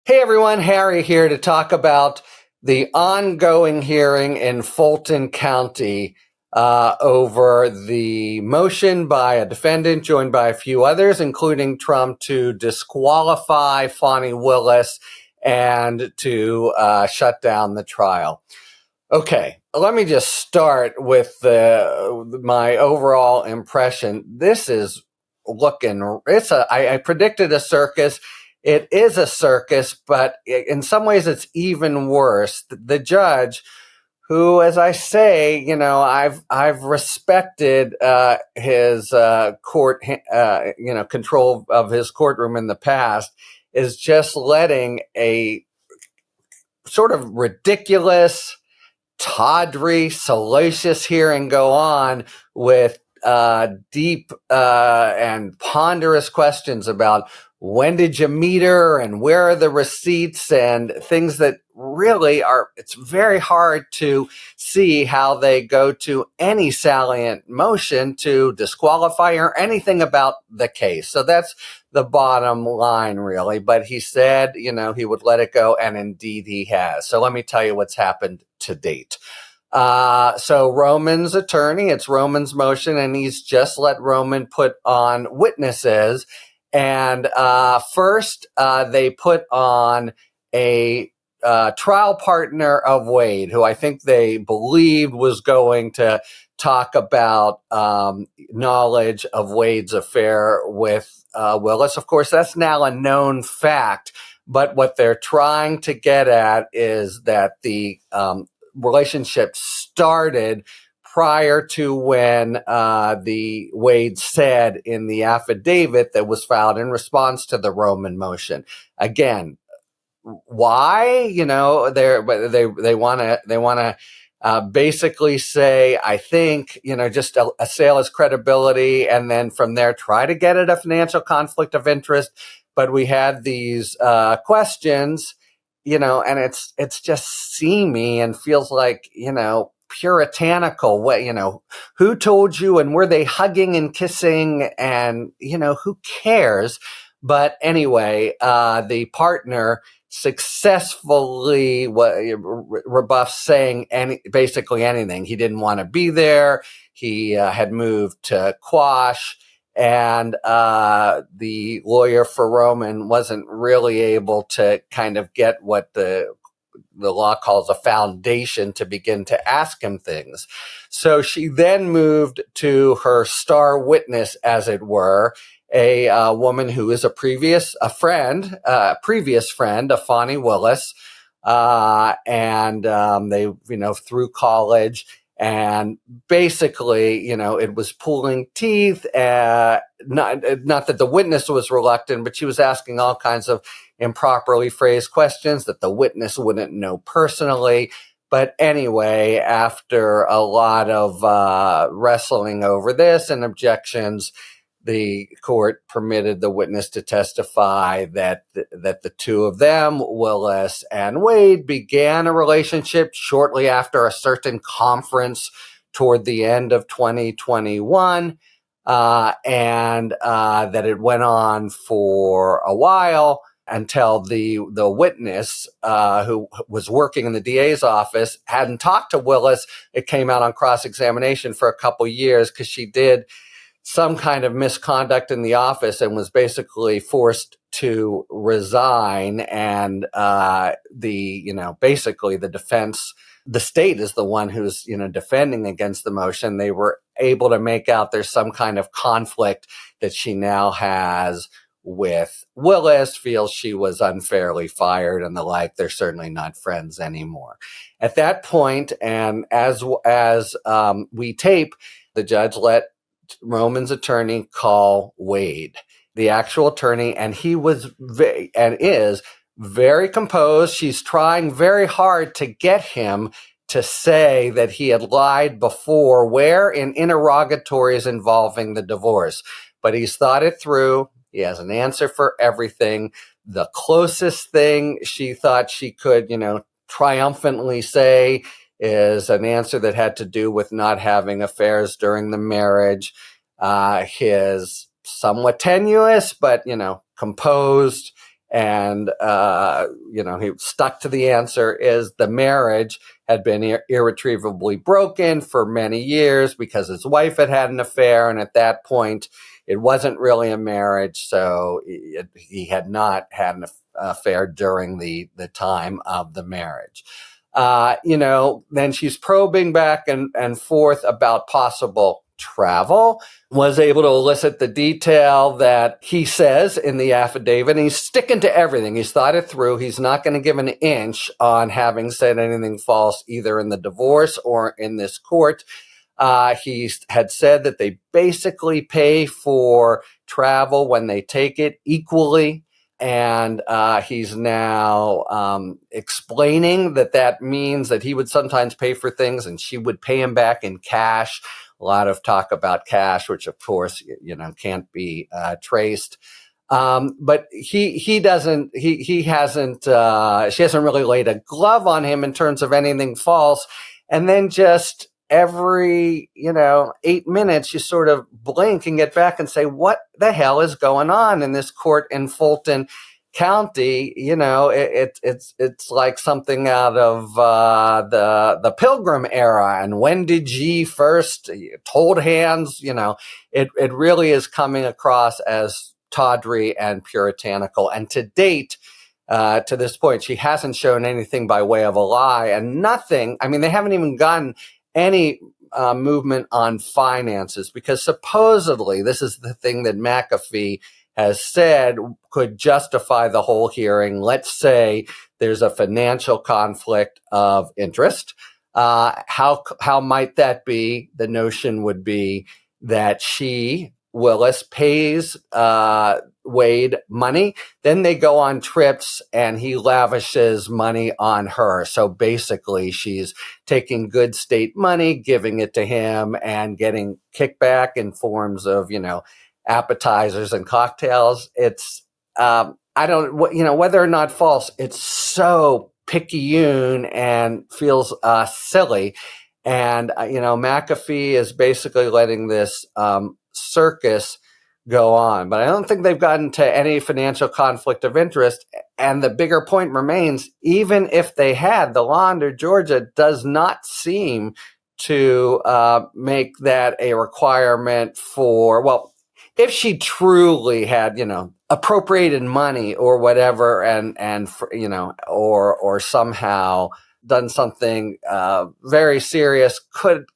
Hey everyone, Harry here to talk about the ongoing hearing in Fulton County over the motion by a defendant joined by a few others, including Trump, to disqualify Fani Willis and to shut down the trial. Okay, let me just start with my overall impression. This is I predicted a circus. It is a circus, but in some ways it's even worse. The judge, who, as I say, I've respected his court, control of his courtroom in the past, is just letting a sort of ridiculous, tawdry, salacious hearing go on with deep and ponderous questions about when did you meet her and where are the receipts and things that really it's very hard to see how they go to any salient motion to disqualify or anything about the case. So that's the bottom line, really. But he said, he would let it go, and indeed he has. So let me tell you what's happened to date. So Roman's attorney, it's Roman's motion, and he's just let Roman put on witnesses. And first, they put on a trial partner of Wade, who I think they believed was going to talk about knowledge of Wade's affair with Willis. Of course, that's now a known fact. But what they're trying to get at is that the relationship started prior to when the Wade said in the affidavit that was filed in response to the Roman motion. Again, why? They want to basically say, I think, just assail his credibility, and then from there try to get at a financial conflict of interest. But we had these questions, and it's just seamy and feels like, puritanical. Who told you, and were they hugging and kissing, and, who cares? But anyway, the partner successfully rebuffs saying basically anything. He didn't want to be there. He had moved to Quash. And the lawyer for Roman wasn't really able to kind of get what the law calls a foundation to begin to ask him things. So she then moved to her star witness, as it were, a woman who is a previous friend of Fani Willis, and they, through college. And basically, it was pulling teeth. Not that the witness was reluctant, but she was asking all kinds of improperly phrased questions that the witness wouldn't know personally. But anyway, after a lot of wrestling over this and objections, the court permitted the witness to testify that the two of them, Willis and Wade, began a relationship shortly after a certain conference toward the end of 2021, and that it went on for a while until the witness, who was working in the DA's office, hadn't talked to Willis. It came out on cross-examination for a couple years because she did some kind of misconduct in the office and was basically forced to resign. And basically the defense, the state is the one who's, defending against the motion. They were able to make out there's some kind of conflict that she now has with Willis, feels she was unfairly fired and the like. They're certainly not friends anymore. At that point, and as we tape, the judge let Roman's attorney call Wade, the actual attorney, and he was is very composed. She's trying very hard to get him to say that he had lied before, where in interrogatories involving the divorce. But he's thought it through. He has an answer for everything. The closest thing she thought she could, triumphantly say is an answer that had to do with not having affairs during the marriage. His somewhat tenuous, but, composed And, he stuck to the answer is the marriage had been irretrievably broken for many years because his wife had an affair. And at that point, it wasn't really a marriage. So he had not had an affair during the time of the marriage. Then she's probing back and forth about possible travel, was able to elicit the detail that he says in the affidavit, and he's sticking to everything. He's thought it through. He's not going to give an inch on having said anything false, either in the divorce or in this court. He had said that they basically pay for travel when they take it equally. And he's now explaining that means that he would sometimes pay for things and she would pay him back in cash. A lot of talk about cash, which of course, can't be traced. But she hasn't really laid a glove on him in terms of anything false. And then just every, 8 minutes, you sort of blink and get back and say, what the hell is going on in this court in Fulton County? It's like something out of the Pilgrim era. And when did ye first hold hands? It really is coming across as tawdry and puritanical. And to date, to this point, she hasn't shown anything by way of a lie, and nothing. I mean, they haven't even gotten any movement on finances, because supposedly this is the thing that McAfee has said could justify the whole hearing. Let's say there's a financial conflict of interest. How might that be? The notion would be that Willis, pays Wade money. Then they go on trips and he lavishes money on her. So basically, she's taking good state money, giving it to him, and getting kickback in forms of, appetizers and cocktails. It's, whether or not false, it's so picayune and feels silly. And, McAfee is basically letting this circus go on. But I don't think they've gotten to any financial conflict of interest. And the bigger point remains, even if they had, the law under Georgia does not seem to make that a requirement for, if she truly had, appropriated money or whatever, and or somehow done something very serious, could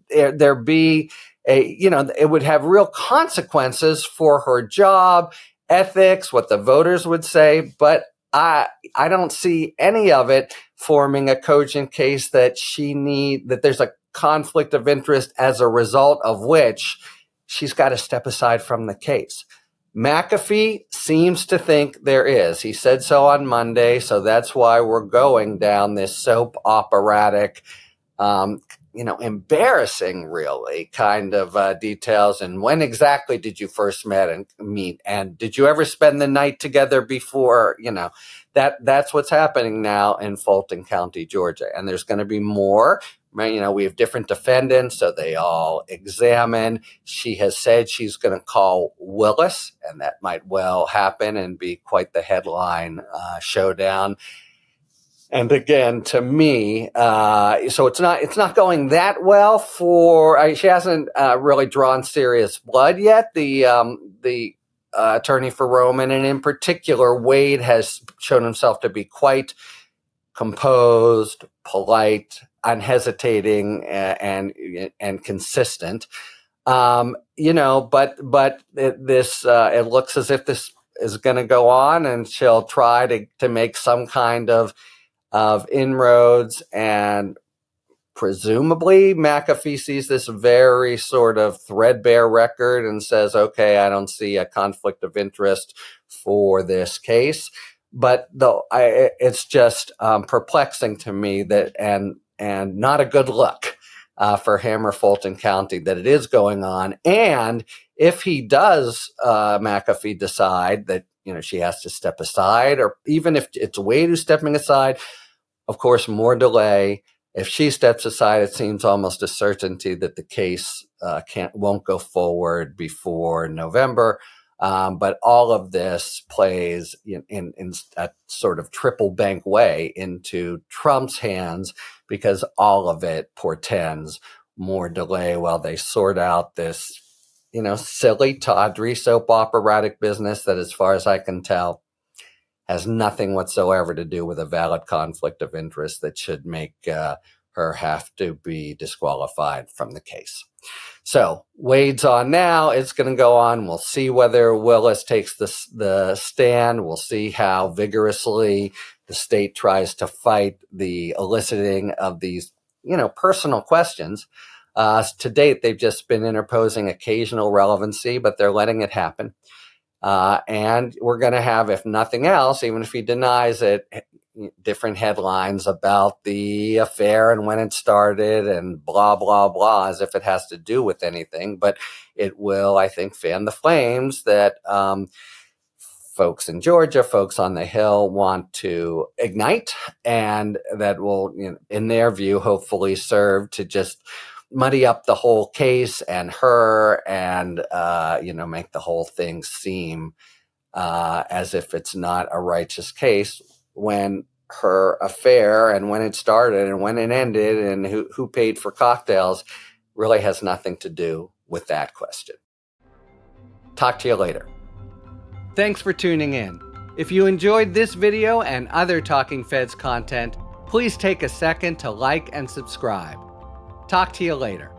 there be it would have real consequences for her job, ethics, what the voters would say. But I don't see any of it forming a cogent case that that there's a conflict of interest as a result of which she's got to step aside from the case. McAfee seems to think there is. He said so on Monday, so that's why we're going down this soap operatic, embarrassing, really, kind of details. And when exactly did you first meet? And did you ever spend the night together before? That's what's happening now in Fulton County, Georgia. And there's going to be more. Right? We have different defendants, so they all examine. She has said she's going to call Willis, and that might well happen and be quite the headline showdown. And again, to me, so it's not going that well for. She hasn't really drawn serious blood yet. The attorney for Roman, and in particular, Wade, has shown himself to be quite composed, polite, unhesitating, and consistent. But it looks as if this is going to go on, and she'll try to make some kind of inroads, and presumably McAfee sees this very sort of threadbare record and says, okay, I don't see a conflict of interest for this case. But it's just perplexing to me that, and not a good look for him or Fulton County, that it is going on. And if he does, McAfee, decide that she has to step aside, or even if it's Wade who's stepping aside, of course, more delay. If she steps aside, it seems almost a certainty that the case won't go forward before November. But all of this plays in a sort of triple bank way into Trump's hands, because all of it portends more delay while they sort out this, silly, tawdry, soap operatic business that, as far as I can tell, has nothing whatsoever to do with a valid conflict of interest that should make her have to be disqualified from the case. So Wade's on now. It's going to go on. We'll see whether Willis takes the stand. We'll see how vigorously the state tries to fight the eliciting of these, personal questions. To date, they've just been interposing occasional relevancy, but they're letting it happen. And we're going to have, if nothing else, even if he denies it, different headlines about the affair and when it started and blah, blah, blah, as if it has to do with anything. But it will, I think, fan the flames that folks in Georgia, folks on the Hill want to ignite, and that will, in their view, hopefully serve to just muddy up the whole case and her, and make the whole thing seem as if it's not a righteous case, when her affair and when it started and when it ended and who paid for cocktails really has nothing to do with that question. Talk to you later. Thanks for tuning in. If you enjoyed this video and other Talking Feds content, please take a second to like and subscribe. Talk to you later.